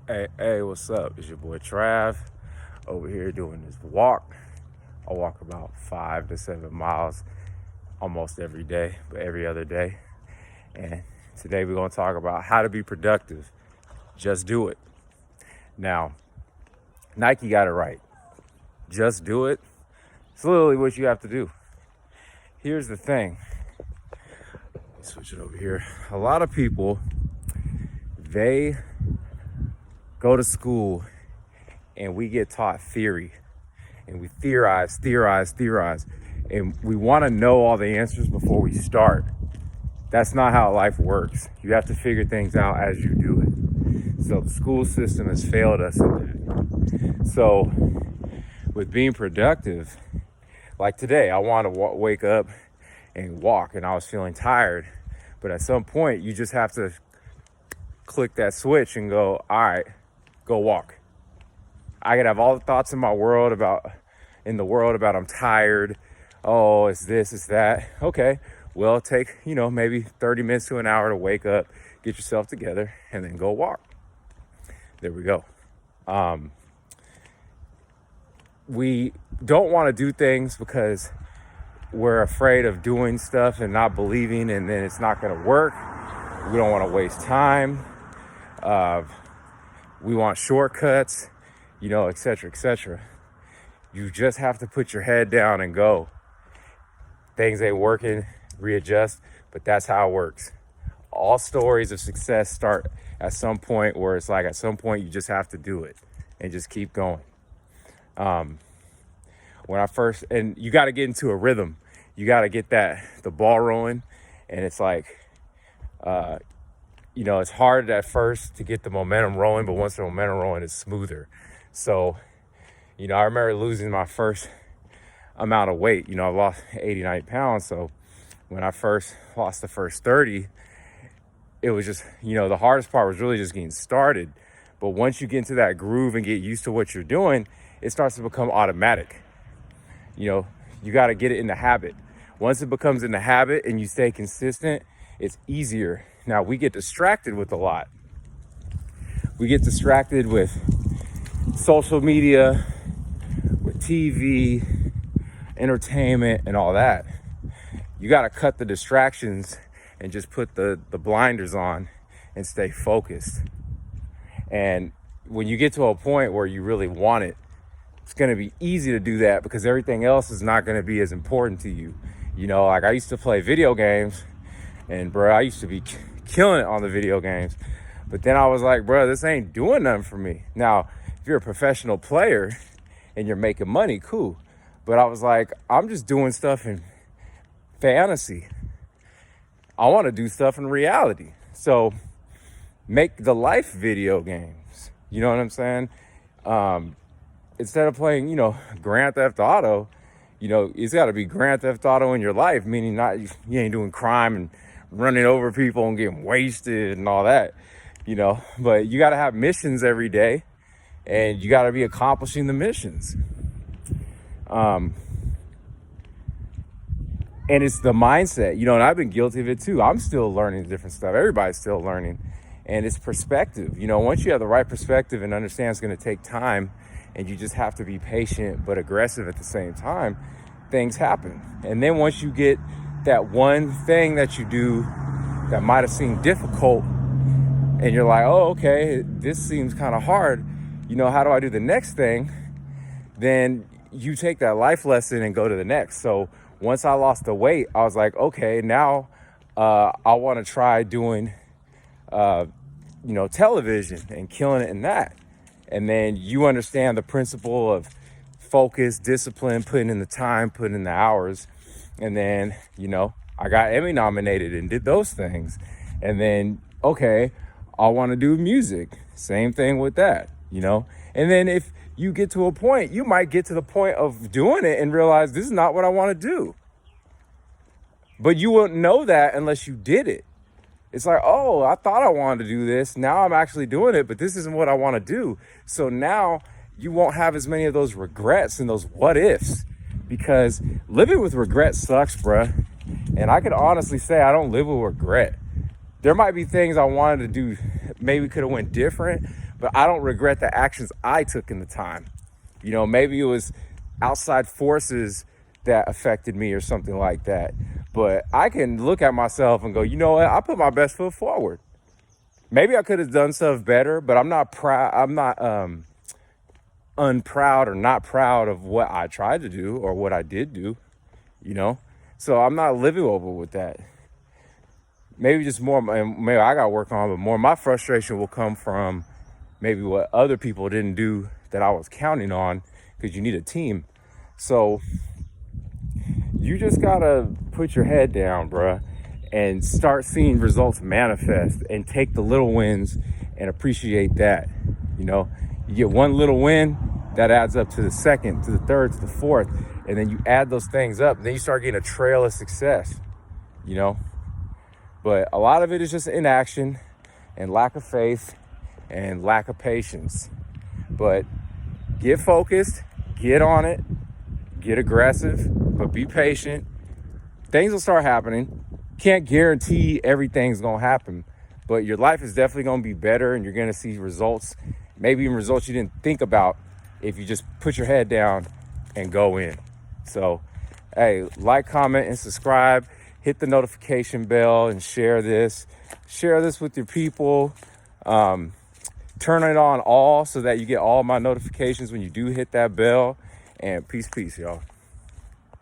Hey, what's up? It's your boy Trav over here doing this walk. I walk about 5 to 7 miles almost every day, but every other day. And today we're going to talk about how to be productive. Just do it. Now, Nike got it right. Just do it. It's literally what you have to do. Here's the thing. Switch it over here. A lot of people, they go to school and we get taught theory and we theorize, and we want to know all the answers before we start. That's not how life works. You have to figure things out as you do it. So the school system has failed us in that. So with being productive, like today, I want to wake up and walk, and I was feeling tired. But at some point, you just have to click that switch and go, all right, go walk. I could have all the thoughts in the world about I'm tired. Oh, it's this, it's that. Okay, well, take, maybe 30 minutes to an hour to wake up, get yourself together, and then go walk. There we go. We don't want to do things because we're afraid of doing stuff and not believing, and then it's not going to work. We don't want to waste time. We want shortcuts, et cetera, et cetera. You just have to put your head down and go. Things ain't working, readjust, but that's how it works. All stories of success start at some point where it's like at some point you just have to do it and just keep going. And you got to get into a rhythm. You got to get the ball rolling, and it's like, it's hard at first to get the momentum rolling, but once the momentum rolling, it's smoother. So, I remember losing my first amount of weight. I lost 89 pounds. So when I first lost the first 30, it was just, the hardest part was really just getting started. But once you get into that groove and get used to what you're doing, it starts to become automatic. You got to get it in the habit. Once it becomes in the habit and you stay consistent, it's easier. Now, we get distracted with a lot. We get distracted with social media, with TV, entertainment, and all that. You got to cut the distractions and just put the blinders on and stay focused. And when you get to a point where you really want it, it's going to be easy to do that because everything else is not going to be as important to you. Like I used to play video games, and bro, I used to be killing it on the video games. But then I was like, bro, this ain't doing nothing for me. Now, if you're a professional player and you're making money, cool. But I was like, I'm just doing stuff in fantasy. I want to do stuff in reality. So make the life video games. You know what I'm saying? Instead of playing, Grand Theft Auto, it's got to be Grand Theft Auto in your life, meaning not you ain't doing crime and running over people and getting wasted and all that, But you got to have missions every day, and you got to be accomplishing the missions. And it's the mindset, and I've been guilty of it too. I'm still learning different stuff. Everybody's still learning. And it's perspective. Once you have the right perspective and understand it's going to take time, and you just have to be patient but aggressive at the same time, things happen. And then once you get that one thing that you do that might have seemed difficult, and you're like, oh, okay, this seems kind of hard, how do I do the next thing? Then you take that life lesson and go to the next. So once I lost the weight, I was like, okay, now I want to try doing television and killing it in that. And then you understand the principle of focus, discipline, putting in the time, putting in the hours. And then, I got Emmy nominated and did those things. And then, okay, I want to do music. Same thing with that, And then if you get to a point, you might get to the point of doing it and realize this is not what I want to do. But you wouldn't know that unless you did it. It's like, oh, I thought I wanted to do this. Now I'm actually doing it, but this isn't what I want to do. So now you won't have as many of those regrets and those what ifs, because living with regret sucks, bruh. And I can honestly say I don't live with regret. There might be things I wanted to do, maybe could have went different, but I don't regret the actions I took in the time. You know, maybe it was outside forces that affected me or something like that. But I can look at myself and go, you know what? I put my best foot forward. Maybe I could have done stuff better, but I'm not proud. I'm not unproud or not proud of what I tried to do or what I did do, you know? So I'm not living over with that. Maybe just more, and maybe I got to work on, but more my frustration will come from maybe what other people didn't do that I was counting on, because you need a team. So you just got to put your head down, bruh, and start seeing results manifest and take the little wins and appreciate that. You know, you get one little win, that adds up to the second, to the third, to the fourth, and then you add those things up, and then you start getting a trail of success, you know? But a lot of it is just inaction and lack of faith and lack of patience. But get focused, get on it, get aggressive, but be patient. Things will start happening. Can't guarantee everything's gonna happen, but your life is definitely gonna be better, and you're gonna see results, maybe even results you didn't think about, if you just put your head down and go in. So, hey, like, comment, and subscribe. Hit the notification bell and share this. Share this with your people. Turn it on all so that you get all my notifications when you do hit that bell. And peace, y'all.